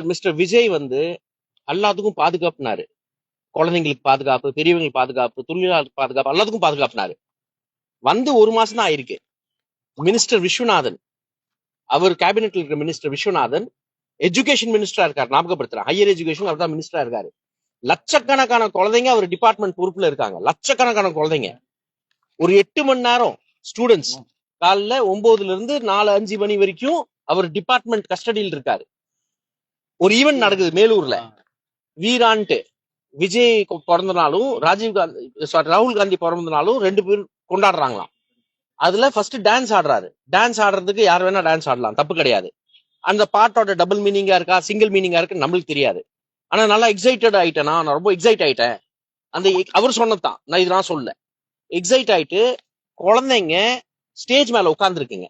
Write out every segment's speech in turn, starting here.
Mister Vijay வந்து எல்லாத்துக்கும் பாதுகாப்புனாரு. குழந்தைங்களுக்கு பாதுகாப்பு, பெரியவங்களுக்கு பாதுகாப்பு, தொழிலாளருக்கு பாதுகாப்பு, எல்லாத்துக்கும் பாதுகாப்புனாரு. வந்து 1 மாசம் தான் ஆயிருக்கு. மினிஸ்டர் விஸ்வநாதன், அவர் கேபினெட்ல இருக்கிற மினிஸ்டர் விஸ்வநாதன் எஜுகேஷன் மினிஸ்டரா இருக்காரு. ஞாபகப்படுத்துறேன், ஹையர் எஜுகேஷன் அவர் தான் மினிஸ்டரா இருக்காரு. லட்சக்கணக்கான குழந்தைங்க அவர் டிபார்ட்மெண்ட் பொறுப்புல இருக்காங்க. லட்சக்கணக்கான குழந்தைங்க. ஒரு 8 மணி நேரம் ஸ்டூடெண்ட்ஸ் காலைல 9ல இருந்து 4-5 மணி வரைக்கும் அவர் டிபார்ட்மெண்ட் கஸ்டடியில் இருக்காரு. ஒரு ஈவெண்ட் நடக்குது மேலூர்ல, வீரான்ட்டு. விஜய் பிறந்த நாளும் ராகுல் காந்தி பிறந்த நாளும் 2 பேரும் கொண்டாடுறாங்களாம். அதுல ஃபர்ஸ்ட் டான்ஸ் ஆடுறாரு. டான்ஸ் ஆடுறதுக்கு யார் வேணா டான்ஸ் ஆடலாம், தப்பு கிடையாது. அந்த பாட்டோட டபுள் மீனிங்கா இருக்கா, சிங்கிள் மீனிங்கா இருக்கு நம்மளுக்கு தெரியாது. ஆனா நல்லா எக்ஸைட்டட் ஆயிட்டேனா, நான் ரொம்ப எக்ஸைட் ஆயிட்டேன். அந்த அவர் சொன்னதான், நான் இது நான் சொல்ல. எக்ஸைட் ஆயிட்டு குழந்தைங்க ஸ்டேஜ் மேல உட்கார்ந்துருக்குங்க.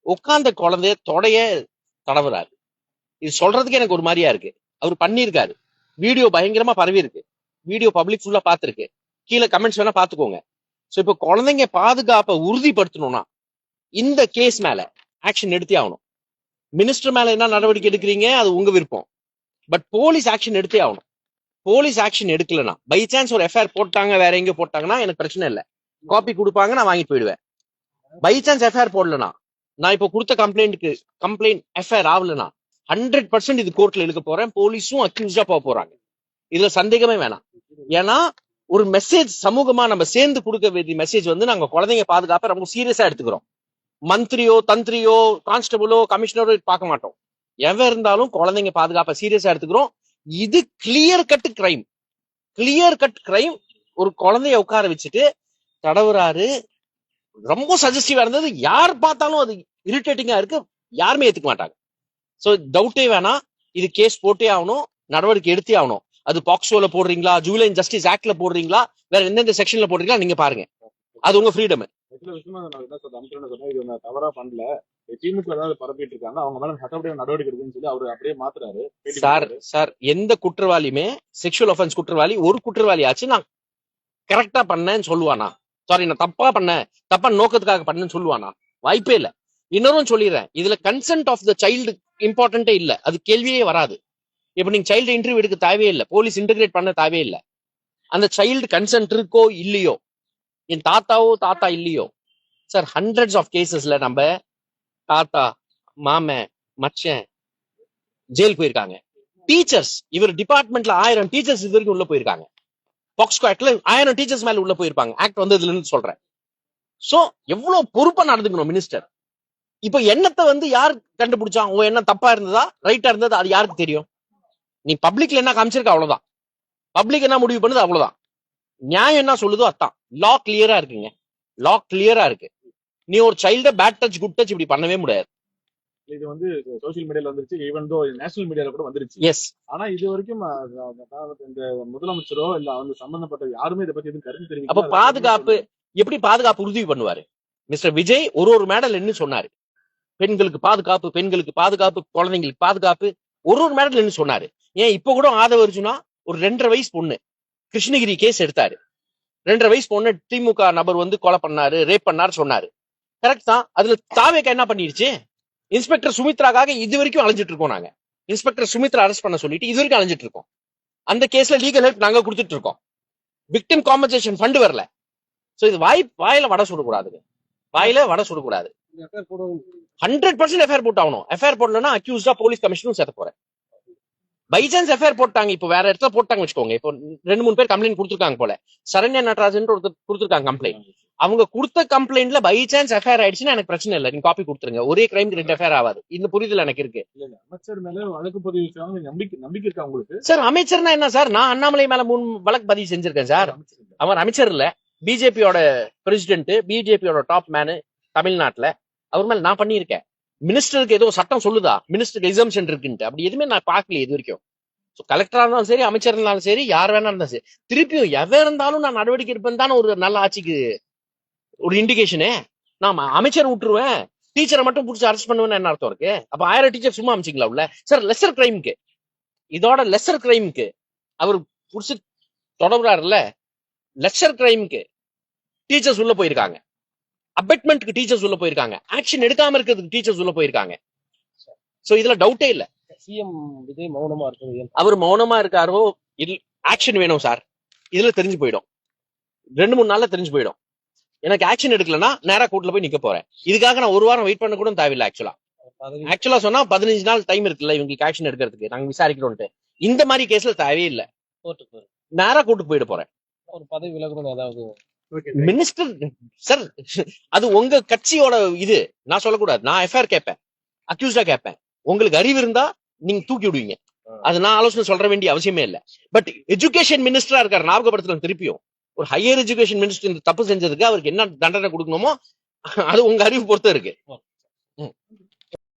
உட்கார்ந்த குழந்தைய தொடைய தடவுறாரு. இது சொல்றதுக்கு எனக்கு ஒரு மாதிரியா இருக்கு. அவர் பண்ணியிருக்காரு. வீடியோ பயங்கரமா பரவி இருக்கு. வீடியோ பப்ளிக் ஃபுல்லா பாத்துருக்கு. கீழே கமெண்ட்ஸ் வேணா பாத்துக்கோங்க. சோ இப்ப குழந்தைங்க பாதுகாப்பை உறுதிப்படுத்தணும்னா இந்த கேஸ் மேல ஆக்ஷன் எடுத்தே ஆகணும். மினிஸ்டர் மேல என்ன நடவடிக்கை எடுக்கிறீங்க அது உங்க விருப்பம். பட் போலீஸ் ஆக்ஷன் எடுத்தே ஆகணும். போலீஸ் ஆக்ஷன் எடுக்கலனா, பை சான்ஸ் ஒரு எஃப்ஐஆர் போட்டாங்க, வேற எங்க போட்டாங்கன்னா எனக்கு பிரச்சனை இல்லை. காப்பி கொடுப்பாங்க, நான் வாங்கிட்டு போயிடுவேன். பை சான்ஸ் எஃப்ஐஆர் போடலனா, நான் இப்போ கொடுத்த கம்ப்ளைண்ட் எஃப்ஐஆர் ஆகலனா 100% இது கோர்ட்ல இழுக்க போறேன். போலீஸும் அக்யூஸ்டா போக போறாங்க. இதுல சந்தேகமே வேணாம். ஏன்னா ஒரு மெசேஜ் சமூகமா நம்ம சேர்ந்து கொடுக்க வேண்டிய மெசேஜ் வந்து நாங்க குழந்தைங்க பாதுகாப்பை ரொம்ப சீரியஸா எடுத்துக்கிறோம். மந்திரியோ, தந்திரியோ, கான்ஸ்டபிளோ, கமிஷனரோ பார்க்க மாட்டோம். எவன் இருந்தாலும் குழந்தைங்க பாதுகாப்பை சீரியஸா எடுத்துக்கிறோம். இது clear cut crime. Clear cut crime. ஒரு குழந்தைய உட்கார வச்சுட்டு தடவுறாரு. ரொம்ப சஜஸ்டிவா இருந்தது. யார் பார்த்தாலும் அது இரிட்டேட்டிங்கா இருக்கு. யாருமே ஏத்துக்க மாட்டாங்க. சோ டவுட்டே வேணாம். இது கேஸ் போட்டே ஆகணும், நடவடிக்கை எடுத்தே ஆகணும். அது பாக்ஸோல போடுறீங்களா, ஜூலைன் ஜஸ்டிஸ் ஆக்ட்ல போடுறீங்களா, வேற எந்தெந்த செக்ஷன்ல போடுறீங்களா நீங்க பாருங்க. அது உங்க ஃப்ரீடம். தவறா பண்ணல, திமுக ஏதாவது பரப்பிட்டு இருக்காங்க, அவங்க மேல சட்டப்படியான நடவடிக்கை எடுக்குன்னு சொல்லி அவர் அப்படியே மாத்துறாரு. சார் எந்த குற்றவாளியுமே செக்ஷுவல் ஆஃபென்ஸ் குற்றவாளி ஒரு குற்றவாளி ஆச்சு நான் கரெக்டா பண்ணேன்னு சொல்லுவானா? சாரி, நான் தப்பா பண்ணேன், தப்பா நோக்கத்துக்காக பண்ணேன்னு சொல்லுவானா? வாய்ப்பே இல்ல. இன்னொரும் சொல்லிடுறேன், இதுல கன்சென்ட் ஆஃப் த சைல்டு இம்பார்ட்டன்டே இல்ல. அது கேள்வியே வராது. இப்ப நீங்க சைல்டு இன்டர்வியூ எடுக்க தேவையே இல்லை, போலீஸ் இன்டகிரேட் பண்ண தேவையே இல்லை. அந்த சைல்டு கன்சென்ட் இருக்கோ இல்லையோ, என் தாத்தா இல்லையோ, சார் ஹண்ட்ரட்ஸ் ஆஃப் கேசஸ்ல நம்ம தாத்தா, மாமன், மச்சன் ஜெயில் போயிருக்காங்க. டீச்சர்ஸ், இவர் டிபார்ட்மெண்ட்ல 1000 டீச்சர்ஸ் இது வரைக்கும் உள்ள போயிருக்காங்க. பாக்ஸ்கோ ஆக்ட்ல 1000 டீச்சர்ஸ் மேல உள்ள போயிருப்பாங்க. ஆக்ட் வந்ததுல இருந்து சொல்றேன். சோ எவ்வளவு பொறுப்பா நடந்துக்கணும் மினிஸ்டர். இப்ப எண்ணத்தை வந்து யார் கண்டுபிடிச்சா? உன் எண்ணம் தப்பா இருந்ததா ரைட்டா இருந்ததா அது யாருக்கு தெரியும்? நீ பப்ளிக்ல என்ன காமிச்சிருக்க அவ்வளவுதான். பப்ளிக் என்ன முடிவு பண்ணுது அவ்வளவுதான். நியாயம் என்ன சொல்லுதோ அதான். லா கிளியரா இருக்குங்க. லா கிளியரா இருக்கு. நீ ஒரு child bad touch good touch இப்படி பண்ணவே முடியாது. இது வந்து சோசியல் மீடியால வந்துருச்சு, ஈவன் தோ நேஷனல் மீடியால கூட வந்துருச்சு. எஸ். ஆனா இது வரைக்கும் இந்த முதலமைச்சரோ இல்ல அவங்க சம்பந்தப்பட்ட யாருமே இதை பத்தி எதுவும் கருத்து தெரிவிக்கல. அப்ப பாதுகாப்பு எப்படி பாதுகாப்பு உறுதி பண்ணுவாரு? மிஸ்டர் விஜய் ஒரு மேடல் என்ன சொன்னாரு? பெண்களுக்கு பாதுகாப்பு, பெண்களுக்கு பாதுகாப்பு, குழந்தைங்களுக்கு பாதுகாப்பு, ஒரு மேடல் என்ன சொன்னாரு? ஏன் இப்ப கூட ஆதவ அர்ஜுனா ஒரு 2.5 வயசு பொண்ணு கிருஷ்ணகிரி கேஸ் எடுத்தாரு. 2.5 வயசு பொண்ணு திமுக நபர் வந்து கொலை பண்ணாரு, ரேப் பண்ணாரு சொன்னாரு. கரெக்ட் தான். அதுல தாவேக்கா என்ன பண்ணிருச்சு? இன்ஸ்பெக்டர் சுமித்ராக்காக இது வரைக்கும் அலைஞ்சிட்டு இருக்கோம். நாங்க இன்ஸ்பெக்டர் சுமித்ரா அரெஸ்ட் பண்ண சொல்லிட்டு இது வரைக்கும் அலைஞ்சிட்டு இருக்கோம். அந்த கேஸ்ல லீகல் ஹெல்ப் நாங்க கொடுத்துட்டு இருக்கோம். விக்டிம் காம்பன்சேஷன் ஃபண்ட் வரல. சோ இது வாயில வடை சுடக்கூடாதுங்க. வாயில வடை சுடக்கூடாது. 100% எஃப்ஐஆர் போட்டு ஆகணும். எஃப்ஐஆர் போடலன்னா அக்யூஸ்டா போலீஸ் கமிஷனும் சேர்த்த போறேன். பை சான்ஸ் எஃப்ஐஆர் போட்டாங்க, இப்போ வேற இடத்துல போட்டாங்க வச்சுக்கோங்க. இப்போ 2-3 பேர் கம்ப்ளைண்ட் கொடுத்துருக்காங்க போல. சரண்யா நடராஜன் ஒருத்தர் கொடுத்துருக்காங்க கம்ப்ளைண்ட். அவங்க கொடுத்த கம்ப்ளைண்ட்ல பை சான்ஸ் எஃப்ஐஆர் ஆயிடுச்சுன்னா எனக்கு பிரச்சனை இல்லை, நீங்க காப்பி கொடுத்துருங்க. ஒரே கிரைம் 2 எஃப்ஐஆர் ஆகாது. இந்த புரிதல் எனக்கு இருக்கு. அமைச்சர் மேல வழக்கு பதிவு நம்பிக்கை இருக்கா உங்களுக்கு? சார் அமைச்சர்னா என்ன சார்? நான் அண்ணாமலை மேல 3 வழக்கு பதிவு செஞ்சிருக்கேன் சார். அவர் அமைச்சர் இல்ல, பிஜேபியோட பிரசிடென்ட், பிஜேபியோட டாப் மேனு தமிழ்நாட்டுல. அவர் மேல நான் பண்ணியிருக்கேன். மினிஸ்டருக்கு ஏதோ சட்டம் சொல்லுதா மினிஸ்டருக்கு எக்ஸம்ஷன் இருக்குன்ட்டு? அப்படி எதுவுமே நான் பார்க்கல இது வரைக்கும். கலெக்டரா இருந்தாலும் சரி, அமைச்சர் இருந்தாலும் சரி, யார் வேணா இருந்தாலும் சரி, திருப்பியும் எவ இருந்தாலும் நான் நடவடிக்கை எடுப்பேன் தானே ஒரு நல்ல ஆட்சிக்கு ஒரு இண்டிகேஷனு. நான் அமைச்சர் விட்டுருவேன், டீச்சரை மட்டும் பிடிச்சி அரெஸ்ட் பண்ணுவேன்னு என்ன அர்த்தம் இருக்கு? அப்ப 1000 டீச்சர் சும்மா அமைச்சிங்களா உள்ள? சார் லெசர் கிரைமுக்கு, இதோட லெசர் கிரைமுக்கு அவர் புடிச்சு தொடர்றாருல, லெசர் கிரைமுக்கு டீச்சர்ஸ் உள்ள போயிருக்காங்க, அபெட்மெண்ட்க்கு டீச்சர்ஸ் உள்ள போயிருக்காங்க, ஆக்ஷன் எடுக்காம இருக்கிறதுக்கு டீச்சர்ஸ் உள்ள போயிருக்காங்க. சோ இதுல டவுட்டே இல்ல. சிஎம் விஜய் மௌனமா இருக்கிறது ஏன்? அவர் மௌனமா இருக்காரோ ஆக்ஷன் வேணும் சார். இதுல தெரிஞ்சு போயிடும், 2-3 நாள்ல தெரிஞ்சு போயிடும். எனக்கு ஆக்ஷன் எடுக்கலன்னா நேரா கோர்ட்ல போய் நிக்க போறேன். இதுக்காக நான் 1 வாரம் வெயிட் பண்ண கூட தேவையில்லை. பதவி ஆக்சுவலா சொன்னா 15 நாள் டைம் இருக்குல்ல இவங்களுக்கு ஆக்ஷன் எடுக்கிறதுக்கு, நாங்க விசாரிக்கிறோம்ட்டு. இந்த மாதிரி கேஸ்ல தேவையே இல்ல, கோர்ட்டுக்கு போயிரும். நேரா கோர்ட்டுக்கு போயிட போறேன். ஒரு பதவி விலகணும்னு ஏதாவது ஓகே மினிஸ்டர் சார், அது உங்க கட்சியோட இது, நான் சொல்லக்கூடாது. நான் எஃப்ஐஆர் கேட்பேன், அக்யூஸ்டா கேட்பேன். உங்களுக்கு அறிவு இருந்தா நீங்க தூக்கி விடுவீங்க. அது நான் ஆலோசனை சொல்ற வேண்டிய அவசியமே இல்ல. பட் எஜுகேஷன் மினிஸ்டரா இருக்காரு, ஞாபகப்படுத்துறேன் திருப்பியும். ஒரு ஹையர் எஜுகேஷன் மினிஸ்டர் இந்த தப்பு செஞ்சதுக்கு அவருக்கு என்ன தண்டனை கொடுக்கணுமோ அது உங்க அறிவு பொறுத்து இருக்கு.